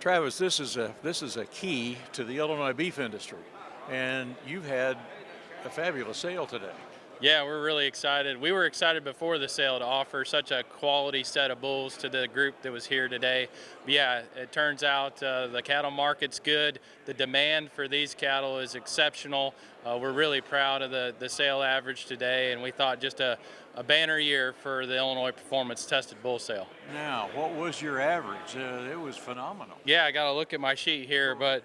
Travis, this is a key to the Illinois beef industry, and you've had a fabulous sale today. Yeah, we're really excited. We were excited before the sale to offer such a quality set of bulls to the group that was here today. But yeah, it turns out the cattle market's good. The demand for these cattle is exceptional. We're really proud of the sale average today, and we thought just a banner year for the Illinois Performance Tested Bull Sale. Now, what was your average? It was phenomenal. Yeah, I got to look at my sheet here, but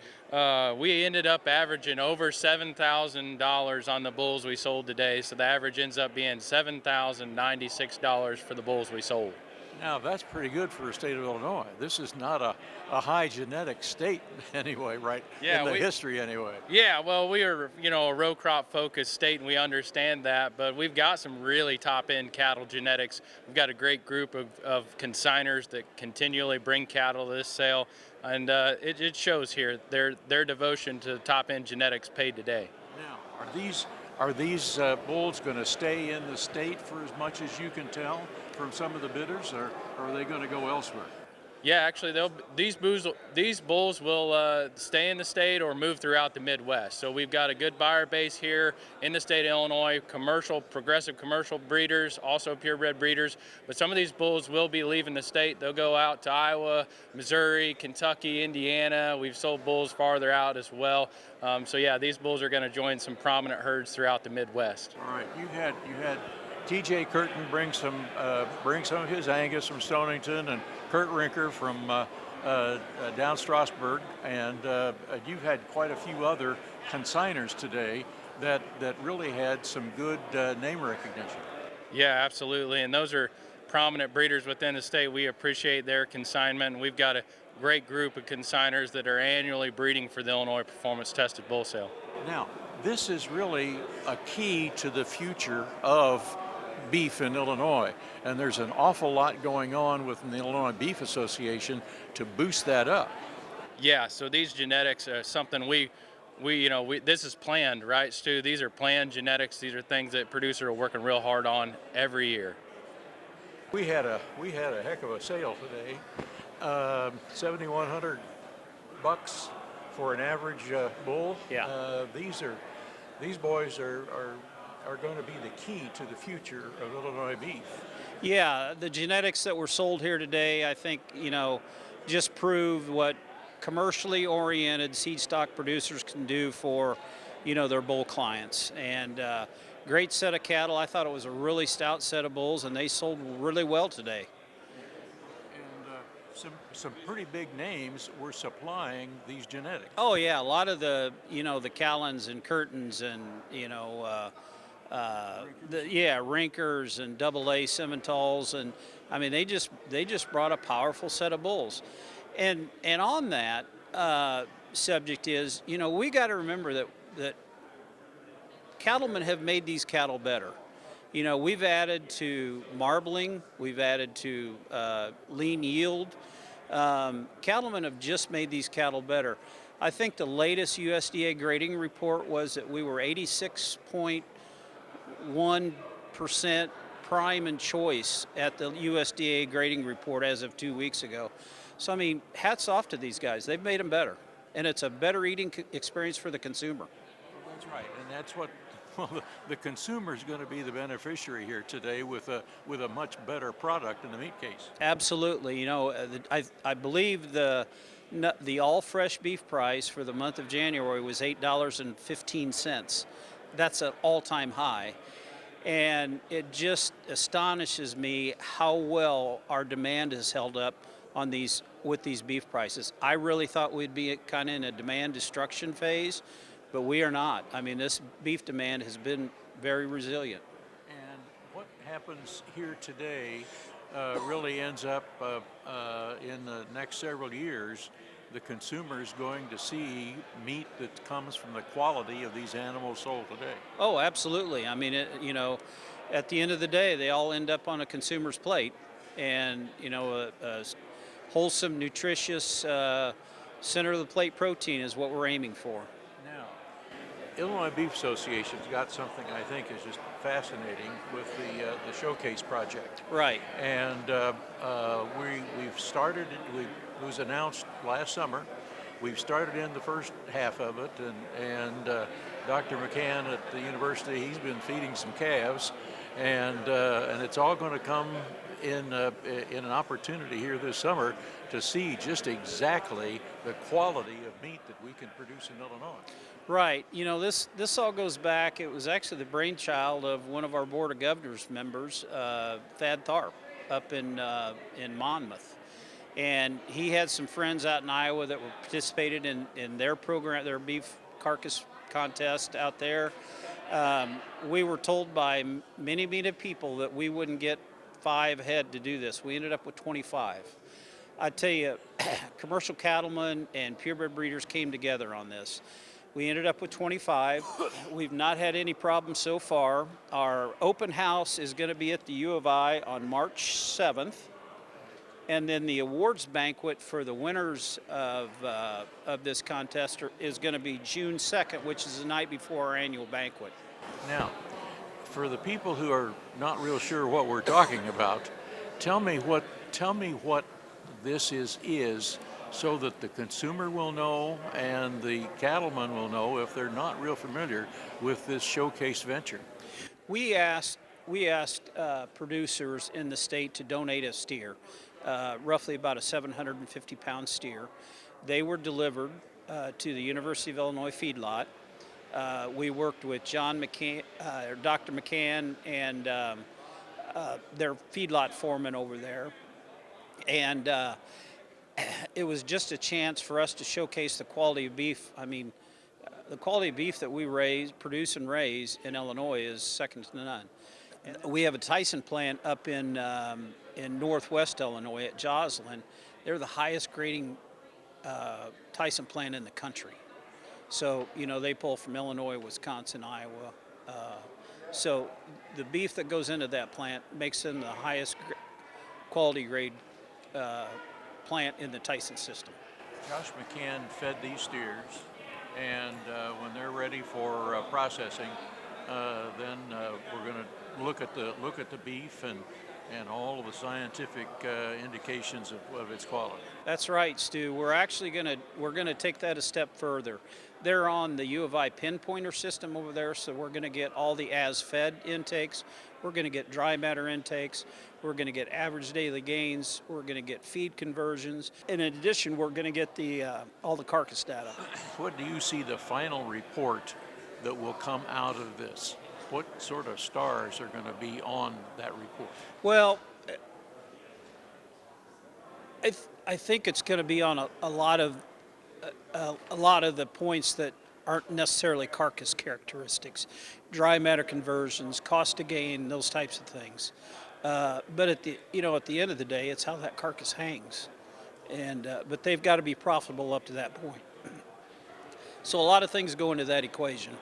we ended up averaging over $7,000 on the bulls we sold today. So the average ends up being $7,096 for the bulls we sold. Now, that's pretty good for the state of Illinois. This is not a high genetic state anyway, right? Yeah, in the history anyway. Yeah, well, we are, a row crop focused state, and we understand that, but we've got some really top end cattle genetics. We've got a great group of consigners that continually bring cattle to this sale, and it shows here their devotion to top end genetics paid today. Now, are these bulls going to stay in the state for as much as you can tell from some of the bidders, or are they going to go elsewhere? Yeah, actually, these bulls will stay in the state or move throughout the Midwest. So we've got a good buyer base here in the state of Illinois, progressive commercial breeders, also purebred breeders. But some of these bulls will be leaving the state. They'll go out to Iowa, Missouri, Kentucky, Indiana. We've sold bulls farther out as well. So yeah, these bulls are going to join some prominent herds throughout the Midwest. All right, you had T.J. Curtin bring some of his Angus from Stonington, and Kurt Rinker from down Strasburg, and you've had quite a few other consigners today that really had some good name recognition. Yeah, absolutely, and those are prominent breeders within the state. We appreciate their consignment. We've got a great group of consigners that are annually breeding for the Illinois Performance Tested Bull Sale. Now, this is really a key to the future of beef in Illinois, and there's an awful lot going on within the Illinois Beef Association to boost that up. Yeah, so these genetics are something we this is planned, right, Stu? These are planned genetics. These are things that producers are working real hard on every year. We had a heck of a sale today. $7,100 for an average bull. Yeah. These boys are going to be the key to the future of Illinois beef. Yeah, the genetics that were sold here today, I think, just proved what commercially oriented seed stock producers can do for, their bull clients. And great set of cattle. I thought it was a really stout set of bulls, and they sold really well today. And some pretty big names were supplying these genetics. Oh yeah, a lot of the the Callens and Curtins and Rinkers and AA Simmentals, and I mean they just brought a powerful set of bulls. And on that subject is, we got to remember that cattlemen have made these cattle better. We've added to marbling, we've added to lean yield. Cattlemen have just made these cattle better. I think the latest USDA grading report was that we were 86.1% prime and choice at the USDA grading report as of 2 weeks ago. So, I mean, hats off to these guys. They've made them better. And it's a better eating experience for the consumer. That's right. And that's what the consumer is going to be the beneficiary here today with a much better product in the meat case. Absolutely. I believe the all fresh beef price for the month of January was $8.15. That's an all-time high. And it just astonishes me how well our demand has held up with these beef prices. I really thought we'd be kind of in a demand destruction phase, but we are not. I mean, this beef demand has been very resilient. And what happens here today really ends up in the next several years. The consumer is going to see meat that comes from the quality of these animals sold today. Oh, absolutely. I mean, at the end of the day, they all end up on a consumer's plate, and a wholesome, nutritious, center of the plate protein is what we're aiming for. Now, Illinois Beef Association's got something I think is just fascinating with the Showcase project. Right. And we've started, was announced last summer. We've started in the first half of it, and Dr. McCann at the university, he's been feeding some calves, and it's all going to come in an opportunity here this summer to see just exactly the quality of meat that we can produce in Illinois. Right. You know, this all goes back. It was actually the brainchild of one of our Board of Governors members, Thad Tharp, up in Monmouth. And he had some friends out in Iowa that were participated in their program, their beef carcass contest out there. We were told by many people that we wouldn't get 5 head to do this. We ended up with 25. I tell you, commercial cattlemen and purebred breeders came together on this. We ended up with 25. We've not had any problems so far. Our open house is going to be at the U of I on March 7th. And then the awards banquet for the winners of this contest is going to be June 2nd, which is the night before our annual banquet. Now, for the people who are not real sure what we're talking about, tell me what this is so that the consumer will know and the cattleman will know if they're not real familiar with this showcase venture. We asked producers in the state to donate a steer. Roughly about a 750-pound steer. They were delivered to the University of Illinois feedlot. We worked with Dr. McCann and their feedlot foreman over there. And it was just a chance for us to showcase the quality of beef. I mean, the quality of beef that we produce and raise in Illinois is second to none. We have a Tyson plant up in northwest Illinois at Joslin. They're the highest grading Tyson plant in the country. So, you know, they pull from Illinois, Wisconsin, Iowa. So the beef that goes into that plant makes them the highest quality grade plant in the Tyson system. Josh McCann fed these steers, and when they're ready for processing, then we're going to look at the beef and all of the scientific indications of its quality. That's right, Stu. We're actually gonna take that a step further. They're on the U of I pinpointer system over there, so we're gonna get all the as-fed intakes. We're gonna get dry matter intakes. We're gonna get average daily gains. We're gonna get feed conversions. In addition, we're gonna get all the carcass data. What do you see the final report that will come out of this? What sort of stars are going to be on that report? Well, I think it's going to be on a lot of the points that aren't necessarily carcass characteristics, dry matter conversions, cost to gain, those types of things. But at the end of the day, it's how that carcass hangs, but they've got to be profitable up to that point. So a lot of things go into that equation.